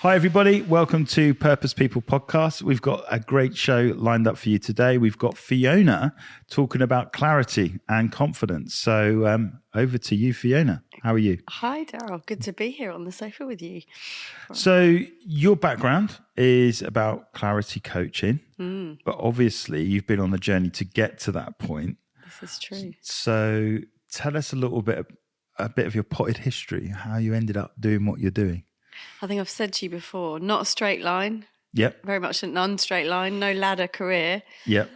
Hi, everybody. Welcome to Purpose People Podcast. We've got a great show lined up for you today. We've got Fiona talking about clarity and confidence. So over to you, Fiona. How are you? Hi, Darrell. Good to be here on the sofa with you. So your background is about clarity coaching, but obviously you've been on the journey to get to that point. This is true. So tell us a bit of your potted history, how you ended up doing what you're doing. I think I've said to you before, not a straight line. Yep. Very much a non-straight line, no ladder career. Yep.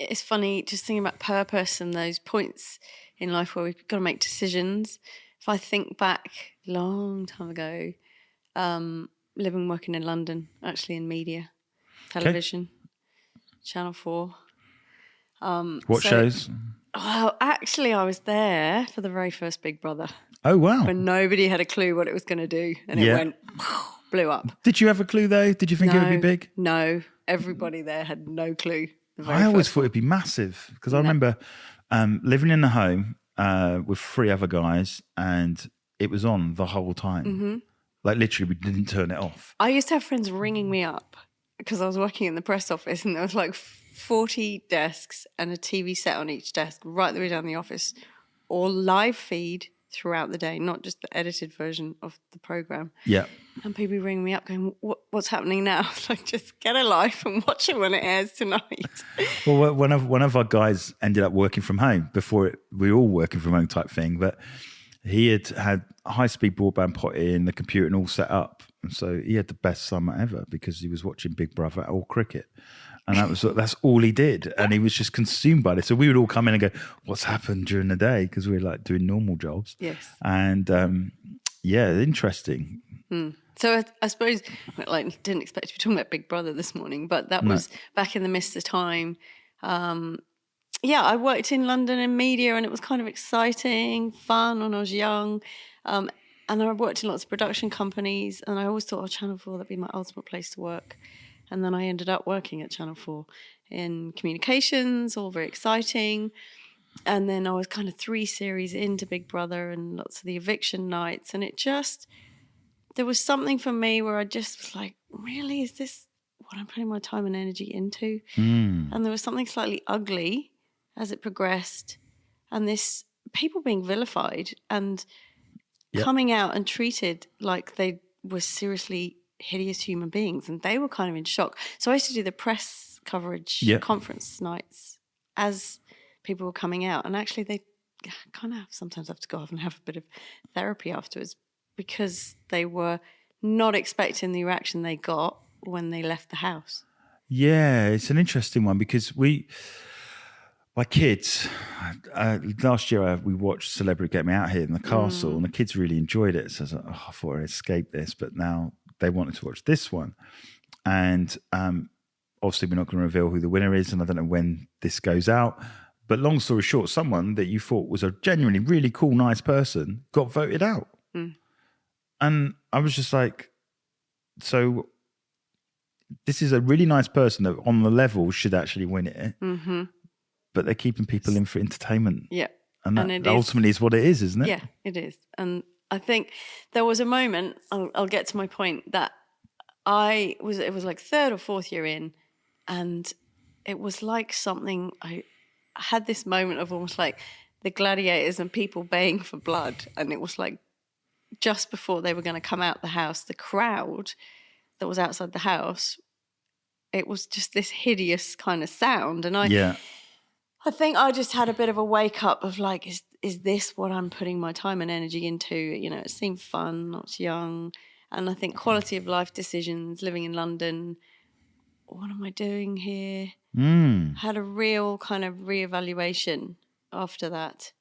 It's funny just thinking about purpose and those points in life where we've got to make decisions. If I think back a long time ago, living and working in London, actually in media, television, Channel 4. What shows? Well, actually, I was there for the very first Big Brother. Oh, wow. When nobody had a clue what it was going to do. And it went, blew up. Did you have a clue, though? Did you think it would be big? No. Everybody there had no clue. I always thought it'd be massive because I remember living in a home with 3 other guys and it was on the whole time. Mm-hmm. Like literally we didn't turn it off. I used to have friends ringing me up because I was working in the press office and there was like 40 desks and a TV set on each desk right the way down the office, all live feed throughout the day, not just the edited version of the program. Yeah. And people ringing me up going, what's happening now? It's like, just get a life and watch it when it airs tonight. Well, one of our guys ended up working from home we were all working from home type thing, but he had high-speed broadband put in, the computer and all set up. And so he had the best summer ever because he was watching Big Brother or cricket. And that's all he did. And he was just consumed by this. So we would all come in and go, what's happened during the day? Because we were like doing normal jobs. Yes. And interesting. So I suppose, didn't expect to be talking about Big Brother this morning, but that was back in the midst of time. I worked in London in media and it was kind of exciting, fun when I was young. And I worked in lots of production companies and I always thought, Channel 4, that'd be my ultimate place to work. And then I ended up working at Channel 4 in communications, all very exciting. And then I was kind of 3 series into Big Brother and lots of the eviction nights. And there was something for me where I just was like, really, is this what I'm putting my time and energy into? And there was something slightly ugly as it progressed. And this people being vilified and coming out and treated like they were seriously hideous human beings, and they were kind of in shock. So I used to do the press coverage conference nights as people were coming out, and actually they kind of sometimes have to go off and have a bit of therapy afterwards because they were not expecting the reaction they got when they left the house. Yeah, it's an interesting one because my kids, last year we watched Celebrity Get Me Out here in the castle and the kids really enjoyed it. So I was like, I thought I'd escape this, but now they wanted to watch this one. And obviously we're not going to reveal who the winner is and I don't know when this goes out. But long story short, someone that you thought was a genuinely really cool, nice person got voted out. And I was just like, so this is a really nice person that on the level should actually win it. Mm-hmm. But they're keeping people in for entertainment. Yeah. And that ultimately is what it is, isn't it? Yeah, it is. And I think there was a moment, I'll get to my point, that it was like 3rd or 4th year in, and it was like something, I had this moment of almost like the gladiators and people baying for blood. And it was like just before they were going to come out the house, the crowd that was outside the house, it was just this hideous kind of sound. And I think I just had a bit of a wake up of like, is this what I'm putting my time and energy into? You know, it seemed fun, I was young. And I think quality of life decisions, living in London, what am I doing here? Had a real kind of reevaluation after that.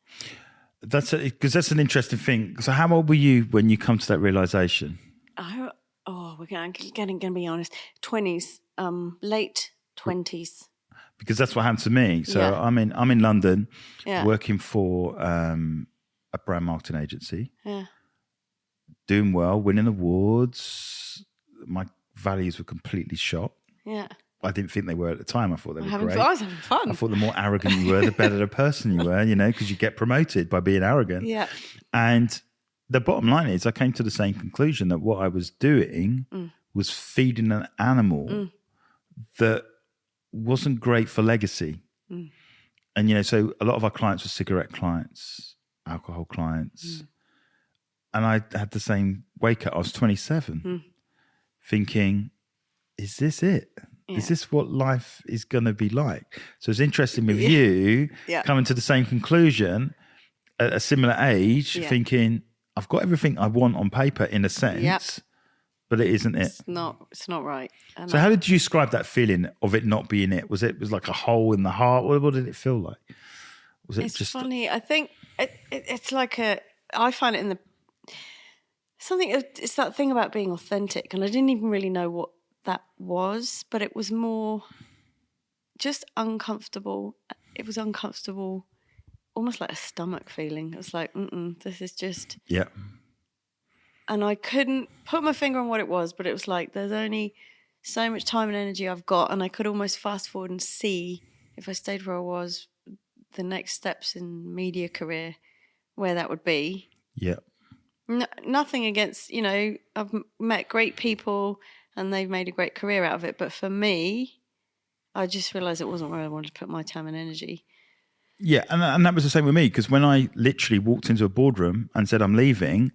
Because that's an interesting thing. So how old were you when you come to that realisation? We're going to be honest, 20s, late 20s. Because that's what happened to me. So I'm in London, working for a brand marketing agency, doing well, winning awards. My values were completely shot. Yeah. I didn't think they were at the time. I thought they were great. I was having fun. I thought the more arrogant you were, the better the person you were, because you get promoted by being arrogant. Yeah. And the bottom line is I came to the same conclusion that what I was doing was feeding an animal that wasn't great for legacy. And, you know, so a lot of our clients were cigarette clients, alcohol clients. And I had the same wake up. I was 27 thinking, is this it? Yeah. Is this what life is going to be like? So it's interesting with you coming to the same conclusion at a similar age, thinking, I've got everything I want on paper in a sense, but it isn't it. It's not right. So how did you describe that feeling of it not being it? Was it like a hole in the heart? What did it feel like? Was it it's funny. I think it's like I find it in the, it's that thing about being authentic. And I didn't even really know what that was, but it was more just uncomfortable. It was uncomfortable, almost like a stomach feeling. It was like, this is just... Yeah. And I couldn't put my finger on what it was, but it was like, there's only so much time and energy I've got, and I could almost fast forward and see, if I stayed where I was, the next steps in media career, where that would be. Yeah. Nothing against, you know, I've met great people and they've made a great career out of it. But for me, I just realised it wasn't where I wanted to put my time and energy. Yeah, and that was the same with me, because when I literally walked into a boardroom and said I'm leaving,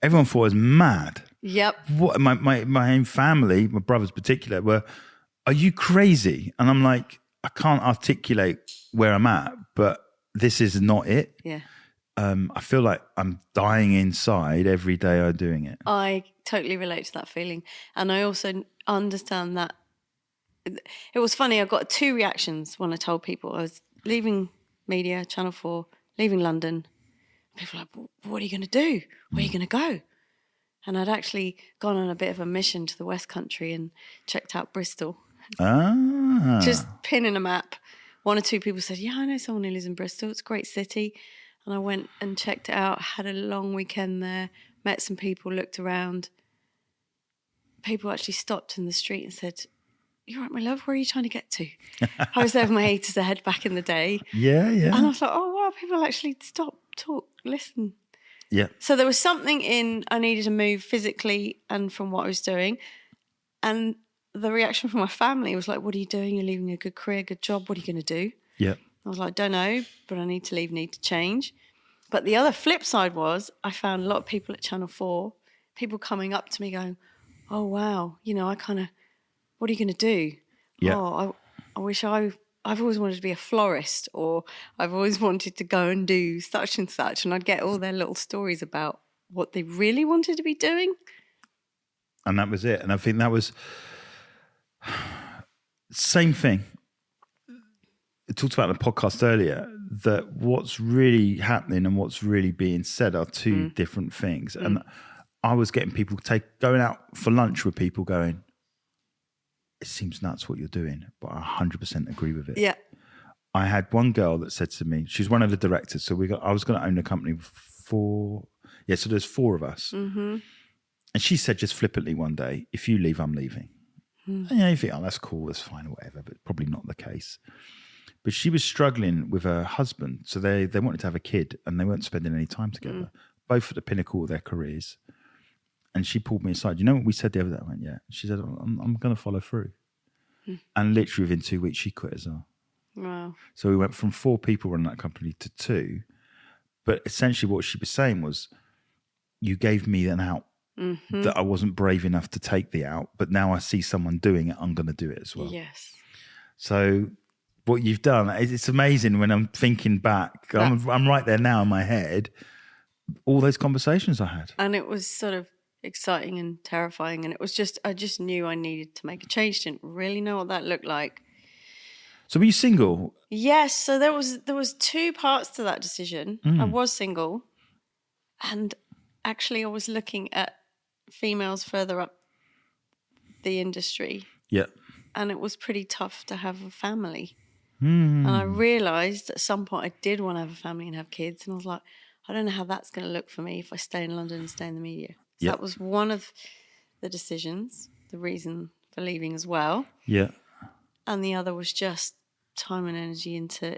everyone thought I was mad. Yep. What my own family, my brothers in particular, were, are you crazy? And I'm like, I can't articulate where I'm at, but this is not it. Yeah. I feel like I'm dying inside every day I'm doing it. I totally relate to that feeling. And I also understand that. It was funny, I got 2 reactions when I told people I was leaving media, Channel 4, leaving London. People were like, what are you going to do? Where are you going to go? And I'd actually gone on a bit of a mission to the West Country and checked out Bristol. Just pinning a map. 1 or 2 people said, yeah, I know someone who lives in Bristol. It's a great city. And I went and checked it out, had a long weekend there, met some people, looked around. People actually stopped in the street and said, you're right, my love, where are you trying to get to? I was there with my 80s ahead back in the day. Yeah. And I was like, oh, wow, people actually stop, talk, listen. Yeah. So there was something in, I needed to move physically and from what I was doing. And the reaction from my family was like, what are you doing? You're leaving a good career, good job. What are you going to do? Yeah. I was like, don't know, but I need to leave, need to change. But the other flip side was I found a lot of people at Channel 4, people coming up to me going, oh, wow, you know, what are you going to do? Yeah. Oh, I wish I've always wanted to be a florist, or I've always wanted to go and do such and such. And I'd get all their little stories about what they really wanted to be doing. And that was it. And I think that was same thing. I talked about in the podcast earlier that what's really happening and what's really being said are 2 different things. And I was getting people going out for lunch with people going, it seems nuts what you're doing, but I 100% agree with it. Yeah. I had one girl that said to me, she's one of the directors. So I was going to own a company with 4. Yeah. So there's 4 of us. Mm-hmm. And she said just flippantly one day, if you leave, I'm leaving. And you know, you think, oh, that's cool, that's fine, or whatever, but probably not the case. But she was struggling with her husband. So they wanted to have a kid and they weren't spending any time together, both at the pinnacle of their careers. And she pulled me aside. You know what we said the other day? I went, yeah. She said, I'm going to follow through. And literally within 2 weeks, she quit as well. Wow. So we went from 4 people running that company to 2. But essentially what she was saying was, you gave me an out that I wasn't brave enough to take the out. But now I see someone doing it, I'm going to do it as well. Yes. So what you've done, it's amazing when I'm thinking back. I'm right there now in my head, all those conversations I had. And it was sort of exciting and terrifying. And it was just, I just knew I needed to make a change. Didn't really know what that looked like. So were you single? Yes. So there was 2 parts to that decision. I was single. And actually I was looking at females further up the industry. Yeah. And it was pretty tough to have a family. And I realised at some point I did want to have a family and have kids. And I was like, I don't know how that's going to look for me if I stay in London and stay in the media. So that was one of the decisions, the reason for leaving as well. Yeah. And the other was just time and energy into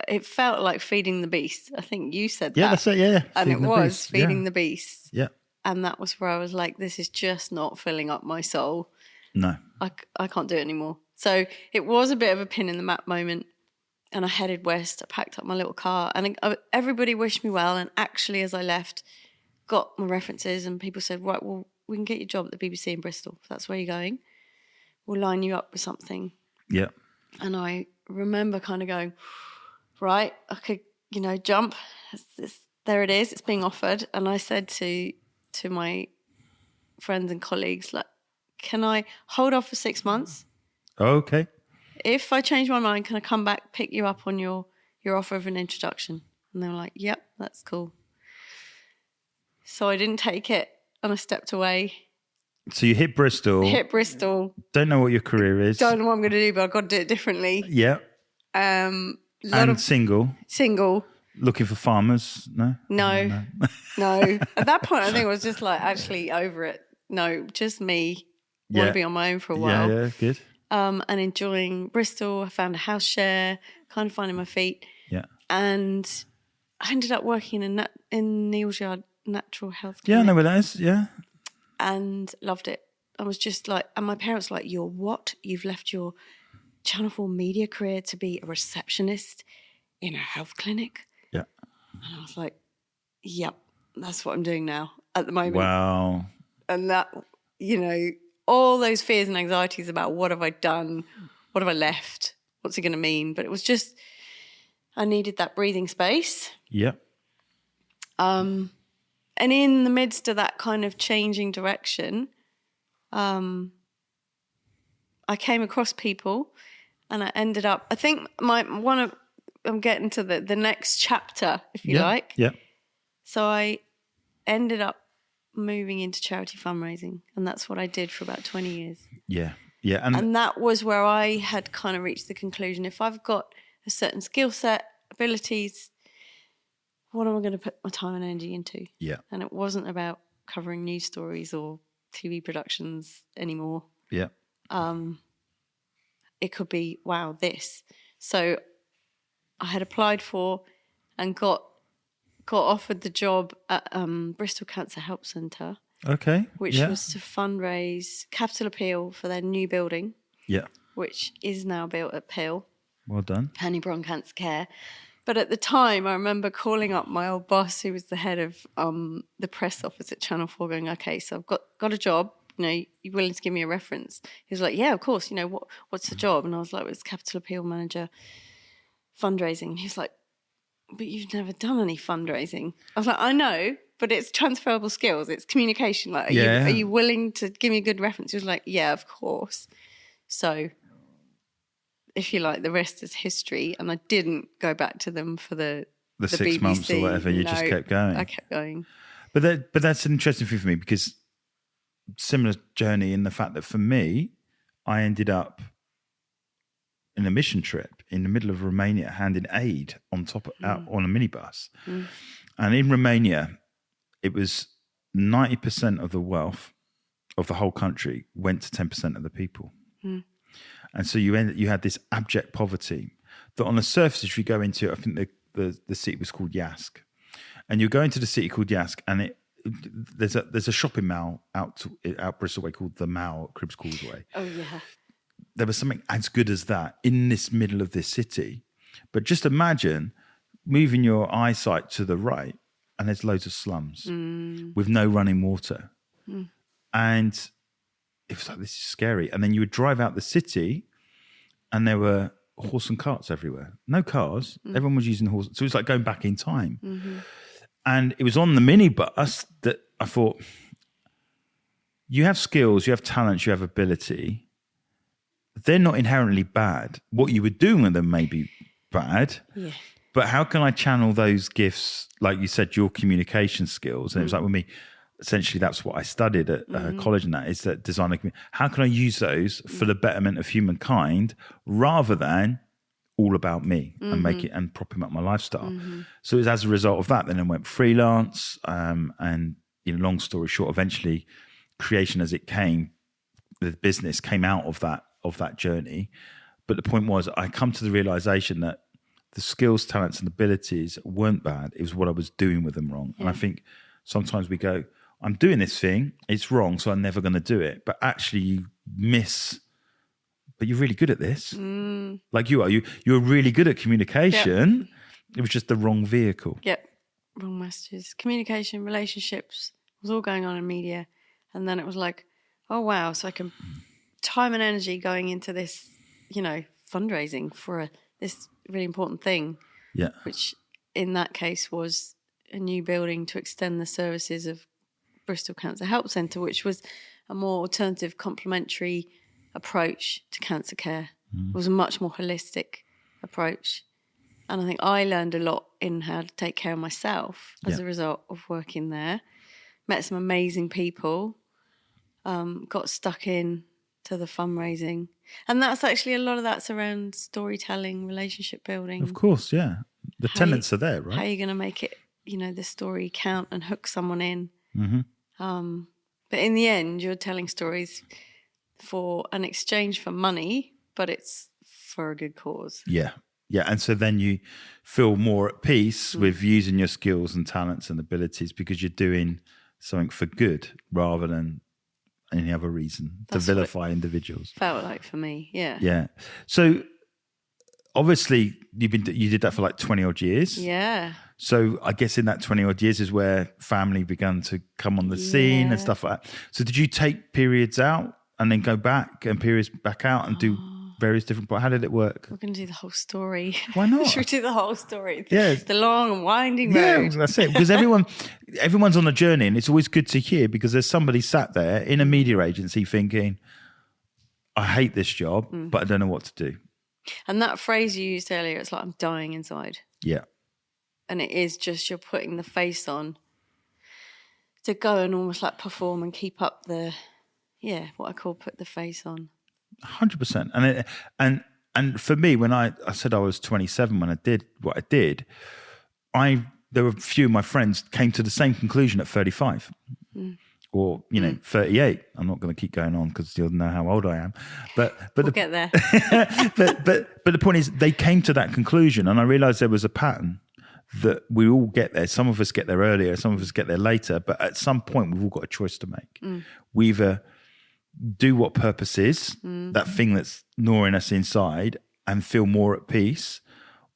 it felt like feeding the beast. I think you said that. Yeah, that's it. Yeah, and feeding it the was beast. feeding the beast. Yeah. And that was where I was like, this is just not filling up my soul. No. I can't do it anymore. So it was a bit of a pin in the map moment. And I headed west. I packed up my little car. And everybody wished me well. And actually, as I left, got my references. And people said, right, well, we can get you a job at the BBC in Bristol. If that's where you're going, we'll line you up with something. Yeah. And I remember kind of going, right, I could, jump. There it is. It's being offered. And I said to my friends and colleagues, like, can I hold off for 6 months? Okay. If I change my mind, can I come back, pick you up on your offer of an introduction? And they were like, yep, that's cool. So I didn't take it and I stepped away. So you hit Bristol. Don't know what your career is. Don't know what I'm going to do, but I've got to do it differently. Yeah. And single. Single. Looking for farmers? No. No. At that point, I think I was just like actually over it. No, just me. Want to be on my own for a while. Yeah, good. And enjoying Bristol. I found a house share, kind of finding my feet. Yeah. And I ended up working in Neal's Yard Natural Health Clinic. Yeah, I know where that is. Yeah. And loved it. I was just like, and my parents were like, you're what? You've left your Channel 4 media career to be a receptionist in a health clinic? Yeah. And I was like, yep, that's what I'm doing now at the moment. Wow. And that, all those fears and anxieties about what have I done? What have I left? What's it going to mean? But it was just, I needed that breathing space. Yeah. And in the midst of that kind of changing direction, I came across people and I ended up, I think I'm getting to the next chapter, if you like. Yeah. So I ended up moving into charity fundraising, and that's what I did for about 20 years. Yeah. Yeah. And that was where I had kind of reached the conclusion, if I've got a certain skill set, abilities, what am I going to put my time and energy into? Yeah. And it wasn't about covering news stories or TV productions anymore. Yeah. It could be, wow, this. So I had applied for and got offered the job at Bristol Cancer Help Centre. Okay. Which was to fundraise capital appeal for their new building. Yeah. Which is now built at Peel. Well done. Penny Bron Cancer Care. But at the time, I remember calling up my old boss, who was the head of the press office at Channel 4, going, okay, so I've got a job. You willing to give me a reference? He was like, yeah, of course. What's the job? And I was like, it's capital appeal manager, fundraising. And he was like, but you've never done any fundraising. I was like, I know, but it's transferable skills. It's communication. Like, are you willing to give me a good reference? He was like, yeah, of course. So, if you like, the rest is history. And I didn't go back to them for the 6 BBC. months or whatever. You just kept going. I kept going. But that's an interesting thing for me, because similar journey in the fact that for me, I ended up in a mission trip in the middle of Romania, handing aid out on a minibus. Mm. And in Romania, it was 90% of the wealth of the whole country went to 10% of the people. Mm. And so you had this abject poverty that on the surface, if you go into, I think the city was called Yask, and you go into the city called Yask, and there's a shopping mall out Bristol way called the Mall at Cribbs Causeway. Oh yeah. There was something as good as that in this middle of this city. But just imagine moving your eyesight to the right and there's loads of slums with no running water. Mm. And it was like, this is scary. And then you would drive out the city and there were horse and carts everywhere. No cars. Mm. Everyone was using horses. So it was like going back in time. Mm-hmm. And it was on the minibus that I thought, you have skills, you have talents, you have ability. They're not inherently bad. What you were doing with them may be bad. Yeah. But how can I channel those gifts, like you said, your communication skills? And it was like with me, essentially that's what I studied at college, and that is that design. How can I use those for the betterment of humankind rather than all about me and make it and propping up my lifestyle? Mm-hmm. So it was as a result of that, then I went freelance, and long story short, eventually creation as it came, the business came out of that journey. But the point was, I come to the realization that the skills, talents, and abilities weren't bad. It was what I was doing with them wrong. And I think sometimes we go, I'm doing this thing, it's wrong, so I'm never going to do it. But actually you miss, but you're really good at this. Like you are. You're really good at communication. Yep. It was just the wrong vehicle. Yep. Wrong messages. Communication, relationships was all going on in media. And then it was like, oh, wow. So I can time and energy going into this, fundraising for this really important thing. Yeah. Which in that case was a new building to extend the services of Bristol Cancer Help Centre, which was a more alternative, complementary approach to cancer care. It was a much more holistic approach. And I think I learned a lot in how to take care of myself as a result of working there. Met some amazing people, got stuck in to the fundraising. And that's actually, a lot of that's around storytelling, relationship building. Of course, yeah. The tenets are there, right? How are you going to make it, the story count and hook someone in? But in the end, you're telling stories for an exchange for money, but it's for a good cause. Yeah. Yeah. And so then you feel more at peace with using your skills and talents and abilities because you're doing something for good rather than any other reason to vilify individuals. Felt like for me, yeah. Yeah. So obviously you did that for like 20 odd years. Yeah. So I guess in that 20 odd years is where family began to come on the scene and stuff like that. So did you take periods out and then go back and periods back out and do various different, how did it work? We're going to do the whole story. Why not? Should we do the whole story? Yeah. The long and winding road. Yeah, that's it. Because everyone's on a journey, and it's always good to hear because there's somebody sat there in a media agency thinking, I hate this job, but I don't know what to do. And that phrase you used earlier, it's like, I'm dying inside. Yeah. And it is just, you're putting the face on to go and almost like perform and keep up what I call put the face on. 100%. And for me, when I said I was 27 when I did what I did, there were a few of my friends came to the same conclusion at 35 or 38. I'm not going to keep going on because you'll know how old I am. But we'll get there. but the point is, they came to that conclusion, and I realised there was a pattern that we all get there. Some of us get there earlier, some of us get there later. But at some point, we've all got a choice to make. We either do what purpose is, that thing that's gnawing us inside, and feel more at peace,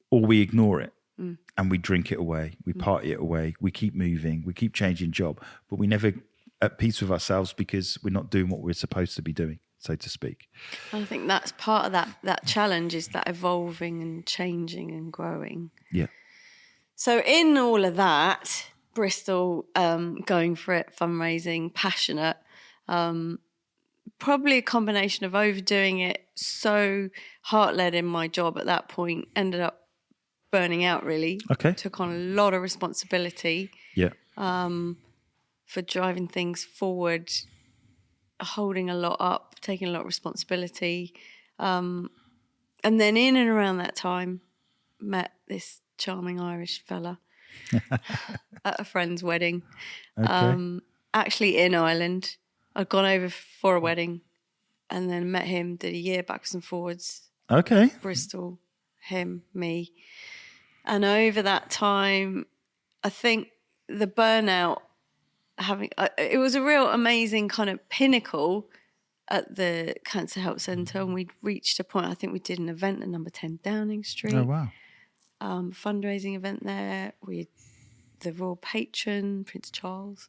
or we ignore it and we drink it away, we party it away, we keep moving, we keep changing job, but we never at peace with ourselves because we're not doing what we're supposed to be doing, so to speak. And I think that's part of that challenge, is that evolving and changing and growing. Yeah. So in all of that, Bristol, going for it, fundraising, passionate, probably a combination of overdoing it, so heart-led in my job at that point, ended up burning out really. Okay. Took on a lot of responsibility. Yeah. For driving things forward, holding a lot up, taking a lot of responsibility. And then in and around that time, met this charming Irish fella at a friend's wedding. Okay. Actually in Ireland. I'd gone over for a wedding and then met him, did a year backwards and forwards. Okay. Bristol, him, me. And over that time, I think the burnout, it was a real amazing kind of pinnacle at the Cancer Help Centre, and we'd reached a point, I think we did an event at number 10 Downing Street. Oh, wow. Fundraising event there. We the royal patron, Prince Charles,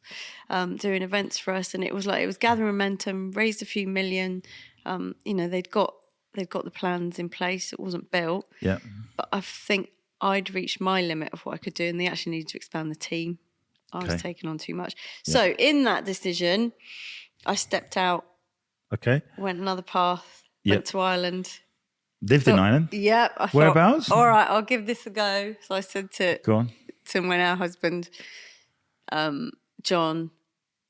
doing events for us, and it was gathering momentum, raised a few million. They've got the plans in place. It wasn't built. Yeah. But I think I'd reached my limit of what I could do, and they actually needed to expand the team. I was taking on too much. Yeah. So in that decision, I stepped out. Okay. Went another path. Yep. Went to Ireland. Lived in Ireland? Yep. Whereabouts? All right, I'll give this a go. So I said to my now husband, John,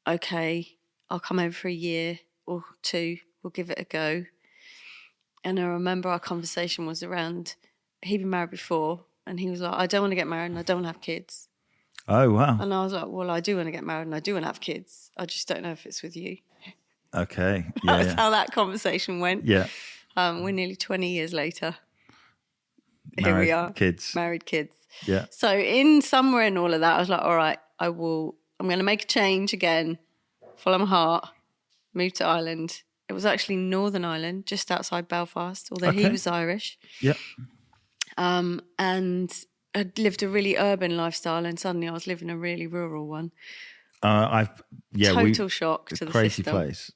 okay, I'll come over for a year or two. We'll give it a go. And I remember our conversation was around, he'd been married before, and he was like, I don't want to get married and I don't want to have kids. Oh, wow. And I was like, well, I do want to get married and I do want to have kids. I just don't know if it's with you. Okay. Yeah, That's how that conversation went. Yeah. We're nearly 20 years later. here we are. Kids. Married kids. Yeah. So in somewhere in all of that, I was like, all right, I'm going to make a change again, follow my heart, move to Ireland. It was actually Northern Ireland, just outside Belfast, although he was Irish. Yeah. And I'd lived a really urban lifestyle, and suddenly I was living a really rural one. Total shock to the crazy system. Place.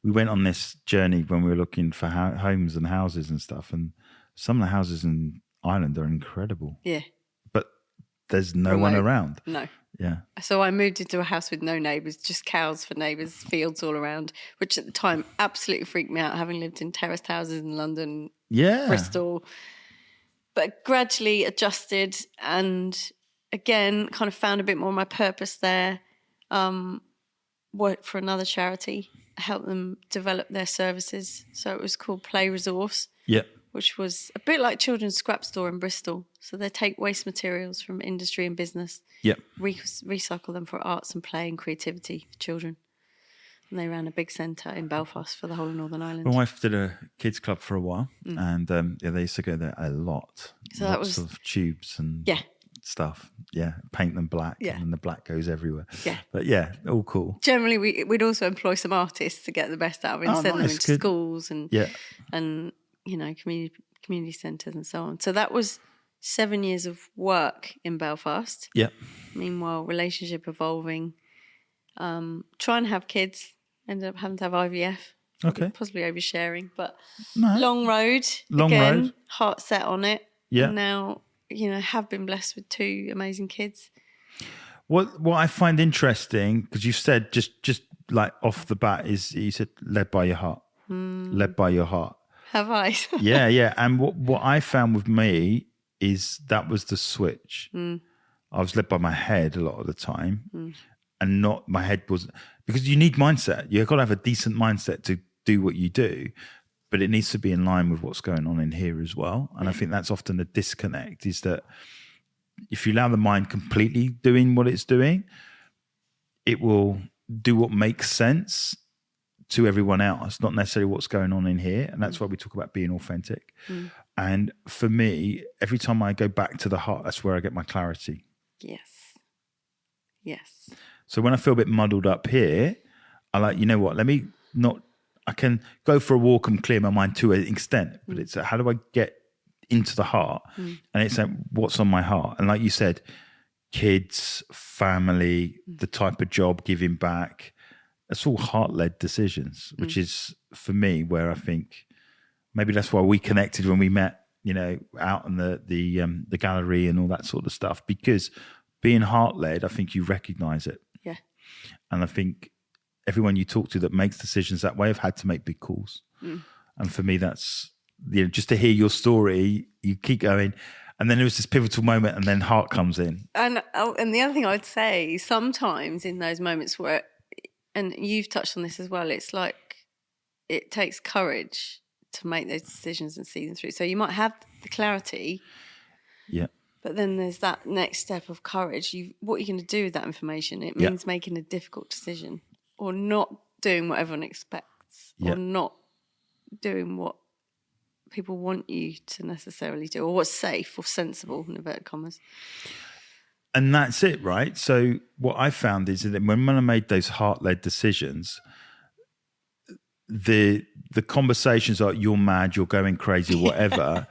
We went on this journey when we were looking for homes and houses and stuff, and some of the houses in Ireland are incredible. Yeah, but there's no one around. No. Yeah. So I moved into a house with no neighbours, just cows for neighbours, fields all around, which at the time absolutely freaked me out, having lived in terraced houses in London, Bristol. But gradually adjusted and again kind of found a bit more of my purpose there. Worked for another charity, helped them develop their services. So it was called Play Resource. Yeah. Which was a bit like Children's Scrap Store in Bristol. So they take waste materials from industry and business, recycle them for arts and play and creativity for children. And they ran a big centre in Belfast for the whole of Northern Ireland. My wife did a kids club for a while, and they used to go there a lot. So lots of tubes and stuff. Yeah, paint them black, and then the black goes everywhere. Yeah, but all cool. Generally, we'd also employ some artists to get the best out of it, and send them into schools and community centres and so on. So that was 7 years of work in Belfast. Yeah. Meanwhile, relationship evolving. Trying to have kids. Ended up having to have IVF. Okay. Possibly oversharing, but long road. Heart set on it. Yeah. And now, have been blessed with 2 amazing kids. What I find interesting, because you said just like off the bat, is you said led by your heart. Led by your heart. Have I? yeah. And what I found with me is that was the switch. I was led by my head a lot of the time, and not my head was, because you need mindset. You've got to have a decent mindset to do what you do, but it needs to be in line with what's going on in here as well. And I think that's often the disconnect, is that if you allow the mind completely doing what it's doing, it will do what makes sense to everyone else, not necessarily what's going on in here. And that's why we talk about being authentic. And for me, every time I go back to the heart, that's where I get my clarity. Yes. So when I feel a bit muddled up here, I like, you know what, I can go for a walk and clear my mind to an extent, but it's how do I get into the heart? And it's what's on my heart. And like you said, kids, family, the type of job, giving back, it's all heart-led decisions, which is, for me, where I think maybe that's why we connected when we met, out in the gallery and all that sort of stuff, because being heart-led, I think you recognise it. Yeah. And I think everyone you talk to that makes decisions that way have had to make big calls. And for me, that's, just to hear your story, you keep going. And then there was this pivotal moment, and then heart comes in. And the other thing I would say, sometimes in those moments where, and you've touched on this as well, it's like it takes courage to make those decisions and see them through. So you might have the clarity, but then there's that next step of courage. What you're going to do with that information, it means making a difficult decision, or not doing what everyone expects, or not doing what people want you to necessarily do, or what's safe or sensible, in inverted commas. And that's it, right? So what I found is that when I made those heart-led decisions, the conversations like, you're mad, you're going crazy, whatever,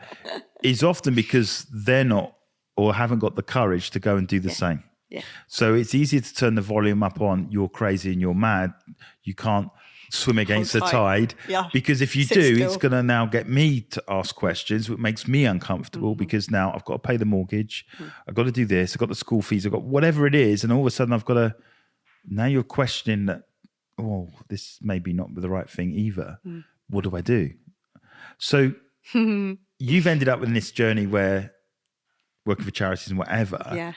is often because they're not, or haven't got the courage to go and do the same. Yeah. So it's easier to turn the volume up on you're crazy and you're mad. You can't swim against the tide, because if you it's going to now get me to ask questions, which makes me uncomfortable, because now I've got to pay the mortgage, I've got to do this, I've got the school fees, I've got whatever it is, and all of a sudden I've got to, now you're questioning that, this may be not the right thing either. What do I do? So you've ended up in this journey where working for charities and whatever,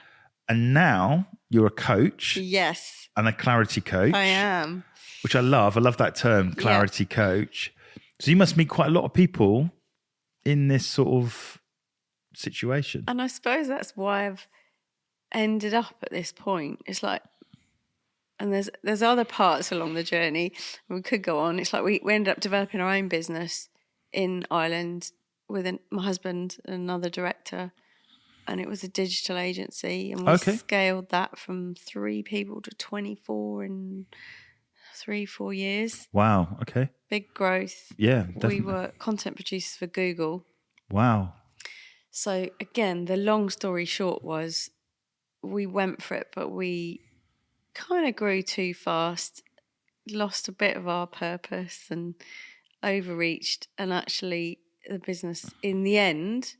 and now you're a coach, and a clarity coach. I am. Which I love that term, clarity coach. So you must meet quite a lot of people in this sort of situation. And I suppose that's why I've ended up at this point. It's like, and there's other parts along the journey. We could go on. It's like we ended up developing our own business in Ireland, with my husband and another director, and it was a digital agency, and we scaled that from 3 people to 24 in 3-4 years. Wow. Okay. Big growth. Yeah, definitely. We were content producers for Google. Wow. So again, the long story short was we went for it, but we kind of grew too fast, lost a bit of our purpose and overreached. And actually the business, in the end,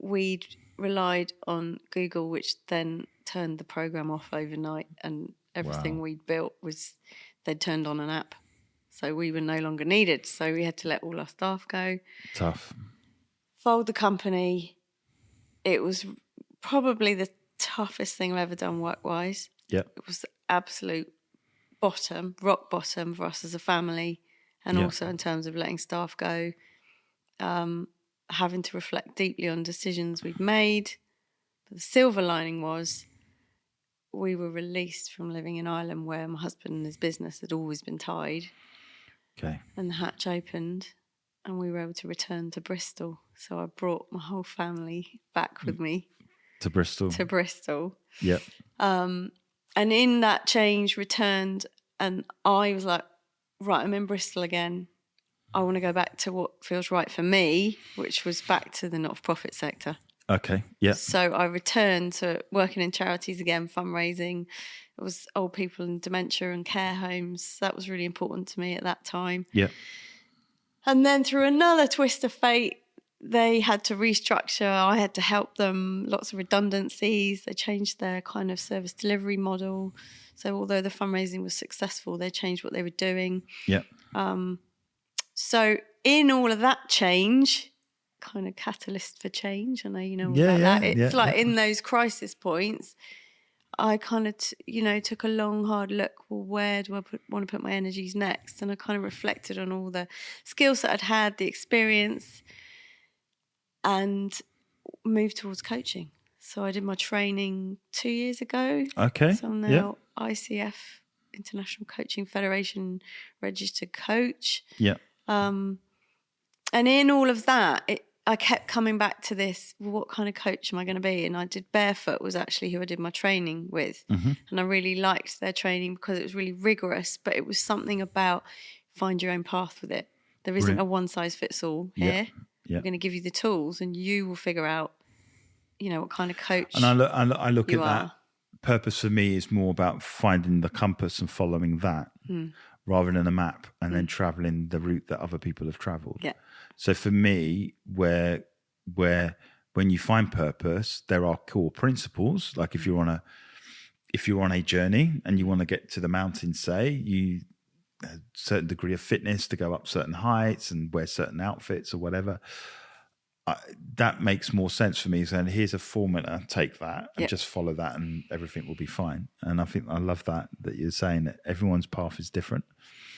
we'd relied on Google, which then turned the program off overnight, and everything we'd built they'd turned on an app. So we were no longer needed. So we had to let all our staff go. Tough. Fold the company. It was probably the toughest thing I've ever done work-wise. Yep. It was the absolute bottom, rock bottom for us as a family, and also in terms of letting staff go, having to reflect deeply on decisions we've made. But the silver lining was we were released from living in Ireland, where my husband and his business had always been tied. Okay. And the hatch opened, and we were able to return to Bristol. So I brought my whole family back with me. To Bristol. Yep. And in that change, returned, and I was like, right, I'm in Bristol again. I want to go back to what feels right for me, which was back to the not-for-profit sector. Okay, yeah. So I returned to working in charities again, fundraising. It was old people in dementia and care homes. That was really important to me at that time. Yeah. And then through another twist of fate, they had to restructure. I had to help them, lots of redundancies. They changed their kind of service delivery model. So although the fundraising was successful, they changed what they were doing. Yeah. So in all of that change, kind of catalyst for change, I know you know all about that. It's like in those crisis points, I kind of, took a long, hard look. Well, where do I want to put my energies next? And I kind of reflected on all the skills that I'd had, the experience, and moved towards coaching. So I did my training 2 years ago. Okay. So I'm now ICF, International Coaching Federation, registered coach. Yeah. And in all of that, I kept coming back to this, well, what kind of coach am I going to be? And I did Barefoot, was actually who I did my training with. Mm-hmm. And I really liked their training because it was really rigorous, but it was something about find your own path with it. There isn't a one size fits all here. Yeah. We're going to give you the tools and you will figure out, what kind of coach. And I look at that. Purpose for me is more about finding the compass and following that rather than a map and then traveling the route that other people have traveled. Yeah. So for me, where when you find purpose, there are core principles. Like if you're on a journey and you want to get to the mountain, say you a certain degree of fitness to go up certain heights and wear certain outfits or whatever. That makes more sense for me. So here's a formula, take that and just follow that and everything will be fine. And I think I love that you're saying that everyone's path is different.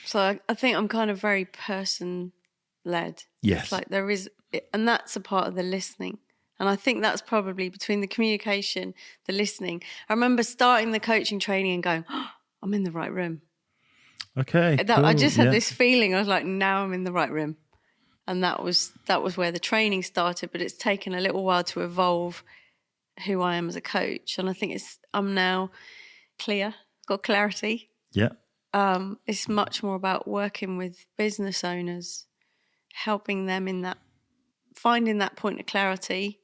So I think I'm kind of very person-led. Yes. It's like there is, and that's a part of the listening. And I think that's probably between the communication, the listening. I remember starting the coaching training and going, I'm in the right room. Okay. I just had this feeling. I was like, now I'm in the right room. And that was where the training started, but it's taken a little while to evolve who I am as a coach. And I think I'm now clear, got clarity. Yeah. It's much more about working with business owners, helping them in that, finding that point of clarity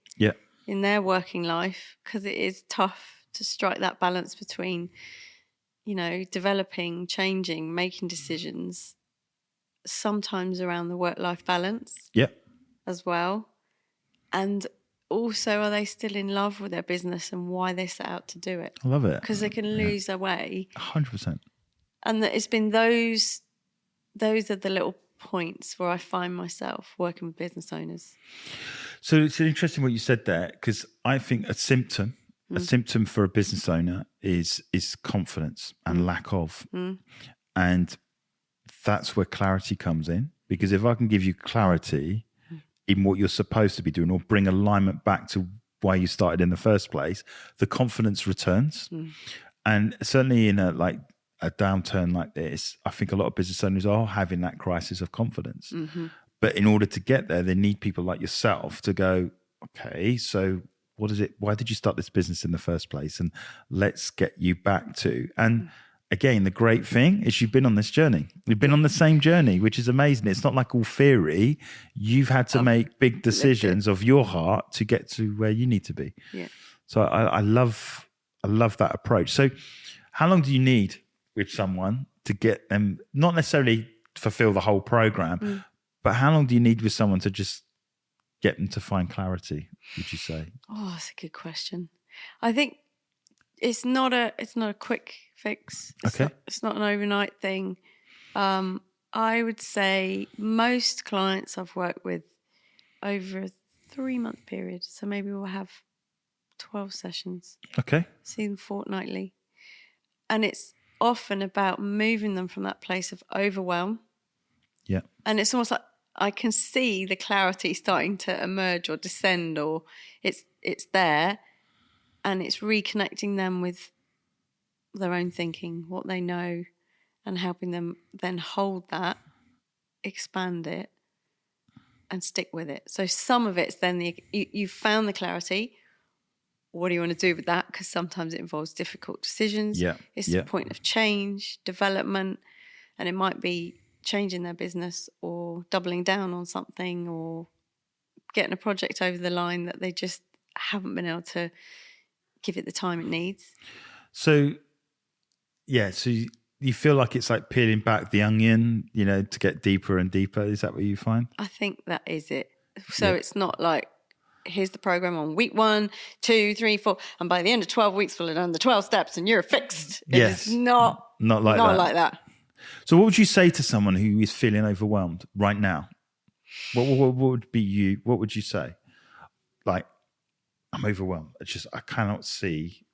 in their working life, because it is tough to strike that balance between, developing, changing, making decisions, sometimes around the work-life balance as well. And also, are they still in love with their business and why they set out to do it? I love it. Because they can lose their way. 100%. And that it's been those are the little points where I find myself working with business owners. So it's interesting what you said there, because I think a symptom for a business owner is confidence and lack of. And that's where clarity comes in, because if I can give you clarity in what you're supposed to be doing or bring alignment back to why you started in the first place, the confidence returns. And certainly in a downturn like this, I think a lot of business owners are having that crisis of confidence. But in order to get there, they need people like yourself to go, okay, so what is it? Why did you start this business in the first place? And let's get you back to. And again, the great thing is you've been on this journey. You've been on the same journey, which is amazing. It's not like all theory. You've had to make big decisions of your heart to get to where you need to be. Yeah. So I love that approach. So how long do you need with someone to get them, not necessarily fulfill the whole program, but how long do you need with someone to just get them to find clarity, would you say? Oh, that's a good question. I think it's not a quick fix. It's not an overnight thing. I would say most clients I've worked with over a 3-month period. So maybe we'll have 12 sessions. Okay. See them fortnightly. And it's often about moving them from that place of overwhelm. Yeah. And it's almost like I can see the clarity starting to emerge or descend, or it's there, and it's reconnecting them with their own thinking, what they know, and helping them then hold that, expand it, and stick with it. So some of it's then you've found the clarity. What do you want to do with that? Because sometimes it involves difficult decisions. Yeah. It's the point of change, development, and it might be changing their business or doubling down on something or getting a project over the line that they just haven't been able to give it the time it needs. So, yeah, so you feel like it's like peeling back the onion, to get deeper and deeper. Is that what you find? I think that is it. So it's not like, here's the program on week 1, 2, 3, 4, and by the end of 12 weeks we'll have done the 12 steps and you're fixed. Yes. It's not like that. So what would you say to someone who is feeling overwhelmed right now? What would be you? What would you say? Like, I'm overwhelmed. I cannot see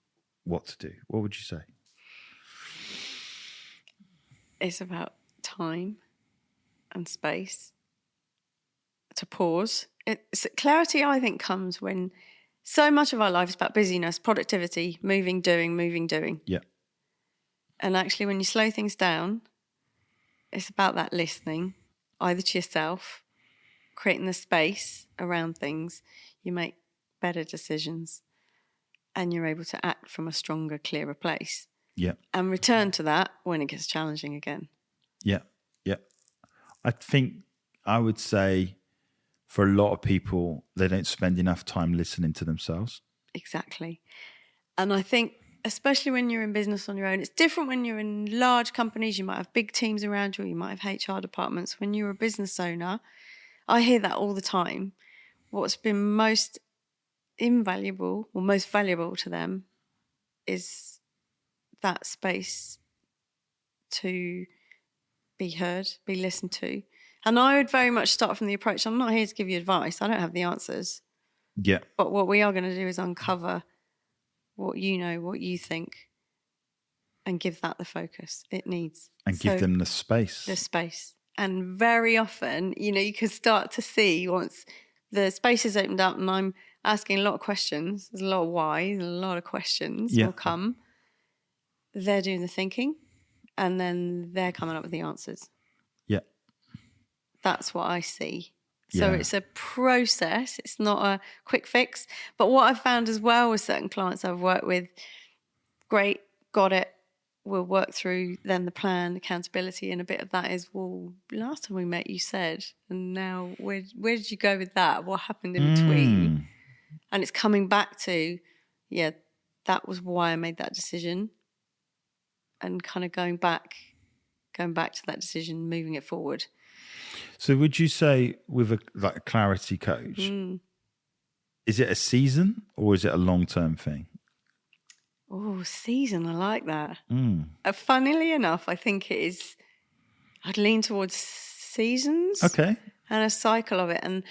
what to do. What would you say? It's about time and space to pause. Clarity, I think, comes when so much of our life is about busyness, productivity, moving, doing. Yeah. And actually, when you slow things down, it's about that listening, either to yourself, creating the space around things. You make better decisions and you're able to act from a stronger, clearer place. Yeah. And return to that when it gets challenging again. Yeah. Yeah. I think I would say for a lot of people, they don't spend enough time listening to themselves. Exactly. And I think, especially when you're in business on your own, it's different when you're in large companies. You might have big teams around you, or you might have HR departments. When you're a business owner, I hear that all the time. What's been most invaluable or most valuable to them is that space to be heard, be listened to. And I would very much start from the approach, I'm not here to give you advice. I don't have the answers. Yeah. But what we are going to do is uncover what you know, what you think, and give that the focus it needs. And give them the space. The space. And very often, you can start to see once the space is opened up and I'm asking a lot of questions, there's a lot of whys, a lot of questions will come. They're doing the thinking and then they're coming up with the answers. Yeah. That's what I see. So it's a process. It's not a quick fix. But what I've found as well with certain clients I've worked with, great, got it. We'll work through then the plan, accountability, and a bit of that is, well, last time we met you said, and now where did you go with that? What happened in between? And it's coming back to, that was why I made that decision, and kind of going back to that decision, moving it forward. So would you say with a clarity coach, is it a season or is it a long-term thing? Oh, season. I like that. Funnily enough, I think it is, I'd lean towards seasons. Okay. And a cycle of it. And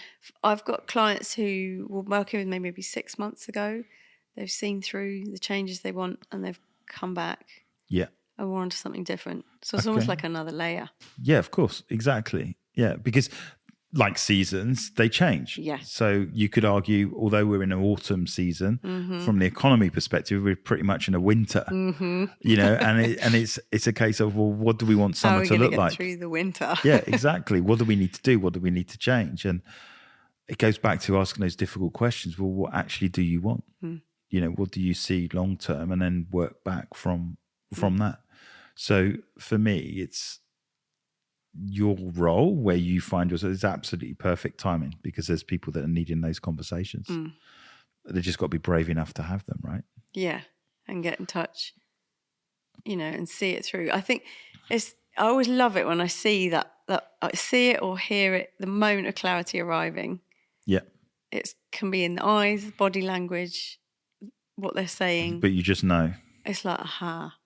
I've got clients who were working with me maybe 6 months ago. They've seen through the changes they want and they've come back. Yeah. And we're onto something different. So it's almost like another layer. Yeah, of course. Exactly. Yeah. Because like seasons, they change. Yeah. So you could argue, although we're in an autumn season, from the economy perspective, we're pretty much in a winter. You know, and it's a case of, well, what do we want How are summer we to gonna look get like? through the winter? Yeah, exactly. What do we need to do? What do we need to change? And it goes back to asking those difficult questions. Well, what actually do you want? You know, what do you see long term, and then work back from that. So for me, it's your role where you find yourself is absolutely perfect timing, because there's people that are needing those conversations. They've just got to be brave enough to have them, right? Yeah, and get in touch, you know, and see it through. I think I always love it when I see that I see it or hear it, the moment of clarity arriving. Yeah. It can be in the eyes, body language, what they're saying. But you just know. It's like, aha,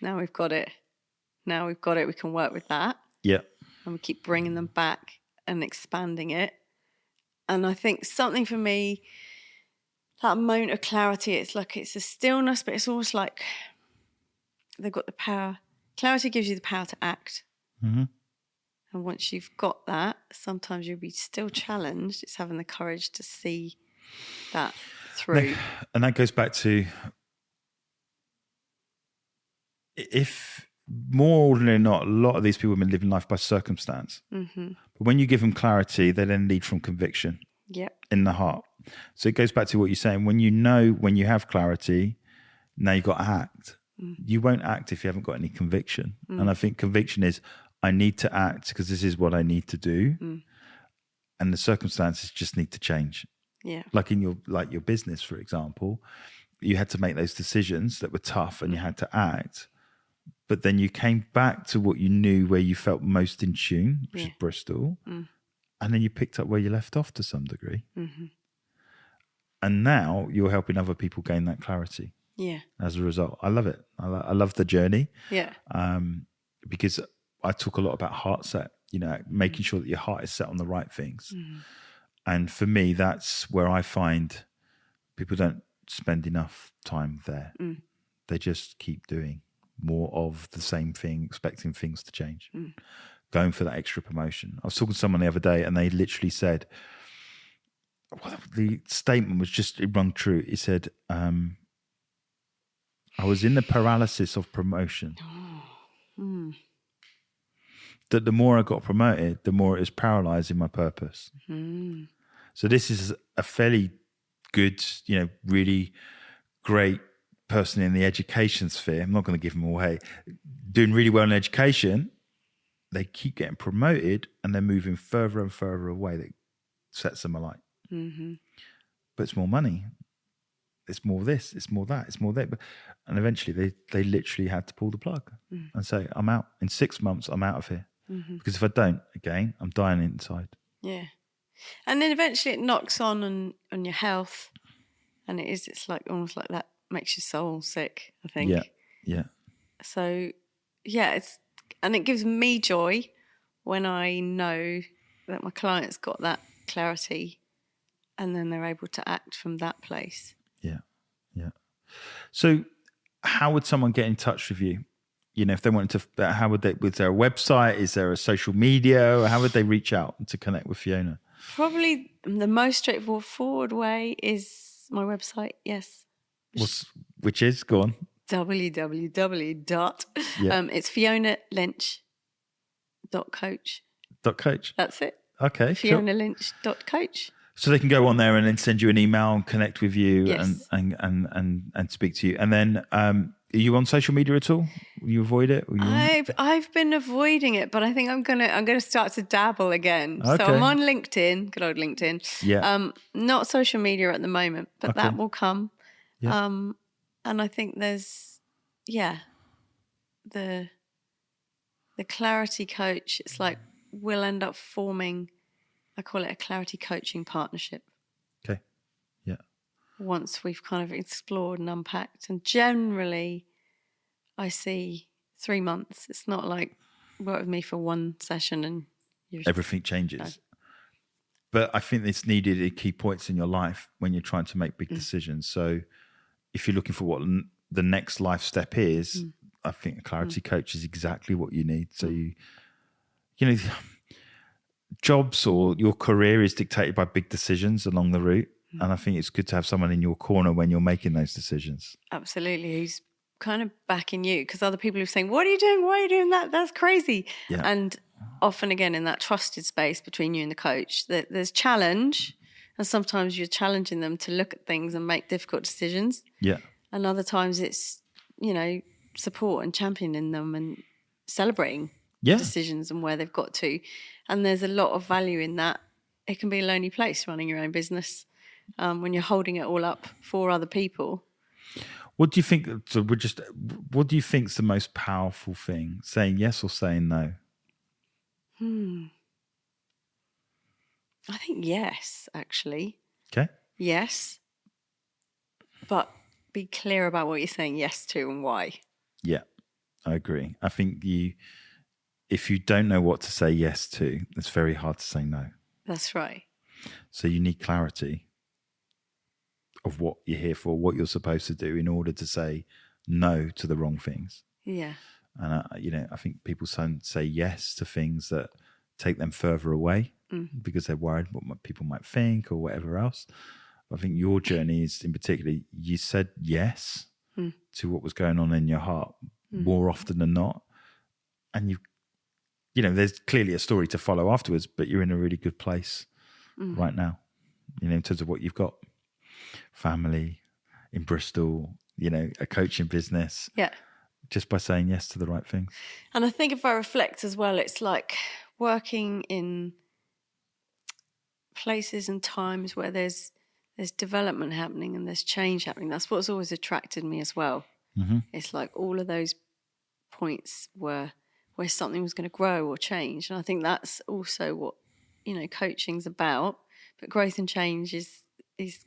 now we've got it. Now we've got it. We can work with that. Yeah. And we keep bringing them back and expanding it. And I think something for me, that moment of clarity, it's like it's a stillness, but it's almost like they've got the power. Clarity gives you the power to act. And once you've got that, sometimes you'll be still challenged. It's having the courage to see that through. And that goes back to, if more ordinary than not, a lot of these people have been living life by circumstance. But when you give them clarity, they then lead from conviction in the heart. So it goes back to what you're saying. When you have clarity, now you've got to act. You won't act if you haven't got any conviction. And I think conviction is, I need to act because this is what I need to do. And the circumstances just need to change. Yeah. Like in your business, for example, you had to make those decisions that were tough and you had to act. But then you came back to what you knew, where you felt most in tune, which is Bristol. And then you picked up where you left off to some degree. And now you're helping other people gain that clarity. Yeah. As a result. I love it. I love the journey. Yeah. Because I talk a lot about heart set, you know, making sure that your heart is set on the right things. And for me, that's where I find people don't spend enough time there. They just keep doing more of the same thing, expecting things to change, going for that extra promotion. I was talking to someone the other day and they literally said, well, the statement was just, it rung true. He said, I was in the paralysis of promotion. That the more I got promoted, the more it was paralyzing my purpose. So this is a fairly good, you know, really great person in the education sphere. I'm not going to give them away. Doing really well in education, they keep getting promoted and they're moving further and further away. That sets them alight. But it's more money. It's more this, it's more that, it's more that. And eventually they literally had to pull the plug and say, I'm out. In 6 months, I'm out of here. Because if I don't, again, I'm dying inside. Yeah. And then eventually it knocks on your health. And it's like almost like that makes your soul sick, I think. Yeah. So, yeah, and it gives me joy when I know that my client's got that clarity and then they're able to act from that place. Yeah. So how would someone get in touch with you? You know, if they wanted to, how would they, was there a website? Is there a social media? Or how would they reach out to connect with Fiona? Probably the most straightforward way is my website, yes. Which is, go on. It's FionaLynch.coach. .coach. That's it. Okay. FionaLynch.coach. So they can go on there and then send you an email and connect with you. Yes. and speak to you. And then are you on social media at all? Will you avoid it? I've been avoiding it, but I think I'm gonna start to dabble again. Okay. So I'm on LinkedIn, good old LinkedIn. Yeah. Not social media at the moment, but that will come. Yeah. And I think there's the clarity coach. It's like we'll end up forming, I call it a clarity coaching partnership. Okay. Yeah. Once we've kind of explored and unpacked. And generally, I see 3 months. It's not like work with me for one session and everything changes. No. But I think it's needed at key points in your life when you're trying to make big decisions. So if you're looking for what the next life step is, I think a clarity coach is exactly what you need. So you know, jobs or your career is dictated by big decisions along the route. And I think it's good to have someone in your corner when you're making those decisions. Absolutely. Who's kind of backing you, because other people are saying, what are you doing? Why are you doing that? That's crazy. Yeah. And often, again, in that trusted space between you and the coach, there's challenge. And sometimes you're challenging them to look at things and make difficult decisions. Yeah. And other times it's, support and championing them and celebrating decisions and where they've got to. And there's a lot of value in that. It can be a lonely place running your own business when you're holding it all up for other people. What do you think? So what do you think is the most powerful thing? Saying yes or saying no? I think yes, actually. Okay. Yes. But be clear about what you're saying yes to and why. Yeah, I agree. I think if you don't know what to say yes to, it's very hard to say no. That's right. So you need clarity of what you're here for, what you're supposed to do in order to say no to the wrong things. Yeah. And, I think people say yes to things that take them further away because they're worried what people might think or whatever else. I think your journey is, in particular, you said yes to what was going on in your heart more often than not. And there's clearly a story to follow afterwards, but you're in a really good place right now, in terms of what you've got. Family in Bristol, a coaching business. Yeah. Just by saying yes to the right things. And I think if I reflect as well, it's like working in places and times where there's development happening and there's change happening. That's what's always attracted me as well. Mm-hmm. It's like all of those points where something was going to grow or change. And I think that's also what, coaching's about. But growth and change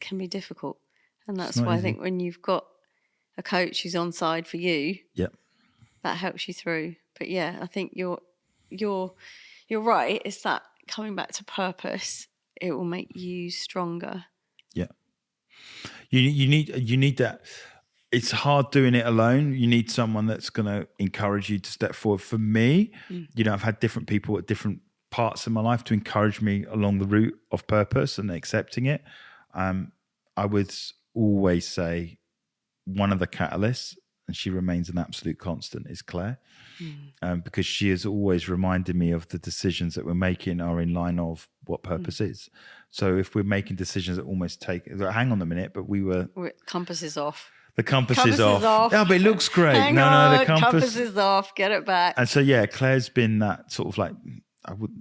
can be difficult. And that's why easy. I think when you've got a coach who's on side for you, that helps you through. But yeah, I think you're right. It's that coming back to purpose. It will make you stronger. Yeah. You need that. It's hard doing it alone. You need someone that's going to encourage you to step forward. For me, I've had different people at different parts of my life to encourage me along the route of purpose and accepting it. I would always say one of the catalysts, and she remains an absolute constant, is Claire, because she has always reminded me of the decisions that we're making are in line of what purpose is. So if we're making decisions that almost hang on a minute, but compass is off. The compass is off. No, but it looks great. The compass is off. Get it back. And so, Claire's been that sort of like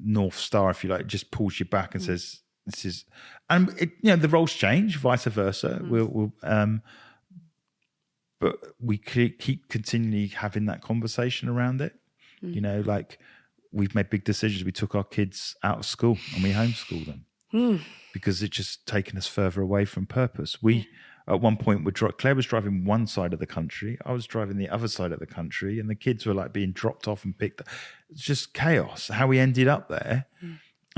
North Star, if you like, just pulls you back and says, this is, and the roles change, vice versa. But we keep continually having that conversation around it. Like we've made big decisions. We took our kids out of school and we homeschooled them because it's just taken us further away from purpose. At one point, Claire was driving one side of the country. I was driving the other side of the country, and the kids were like being dropped off and picked up. It's just chaos how we ended up there.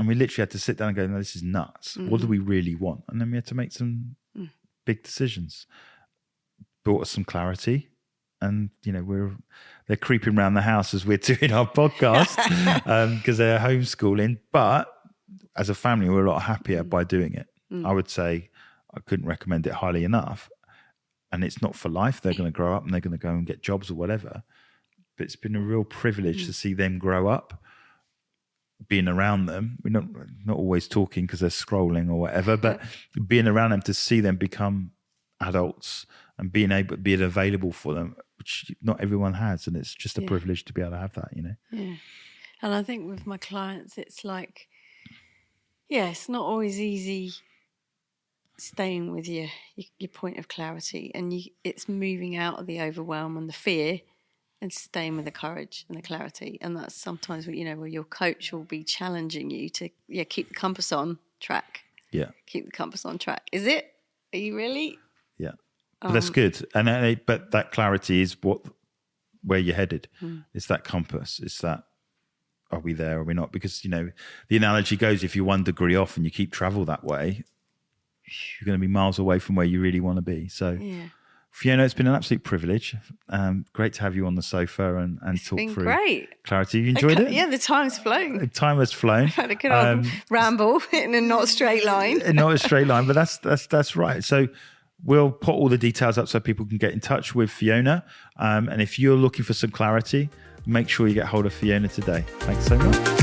And we literally had to sit down and go, no, this is nuts. What do we really want? And then we had to make some big decisions. Brought us some clarity. And, they're creeping around the house as we're doing our podcast because they're homeschooling. But as a family, we're a lot happier by doing it. I would say I couldn't recommend it highly enough. And it's not for life. They're going to grow up and they're going to go and get jobs or whatever. But it's been a real privilege to see them grow up, being around them. We're not always talking because they're scrolling or whatever, but being around them to see them become adults and being available for them, which not everyone has. And it's just a privilege to be able to have that, Yeah. And I think with my clients, it's like, it's not always easy staying with your point of clarity, and it's moving out of the overwhelm and the fear and staying with the courage and the clarity. And that's sometimes where your coach will be challenging you to keep the compass on track. Yeah. Keep the compass on track. Is it? Are you really? Yeah. But that's good. And but that clarity is where you're headed. It's that compass. It's that, are we there or are we not? Because, the analogy goes, if you're 1 degree off and you keep travel that way, you're going to be miles away from where you really want to be. So Fiona, it's been an absolute privilege. Great to have you on the sofa and talk been through great. clarity. You enjoyed it? Yeah, the time's flown. The time has flown. Had a good old ramble in a not straight line. Not a straight line, but that's right. So we'll put all the details up so people can get in touch with Fiona. And if you're looking for some clarity, make sure you get hold of Fiona today. Thanks so much.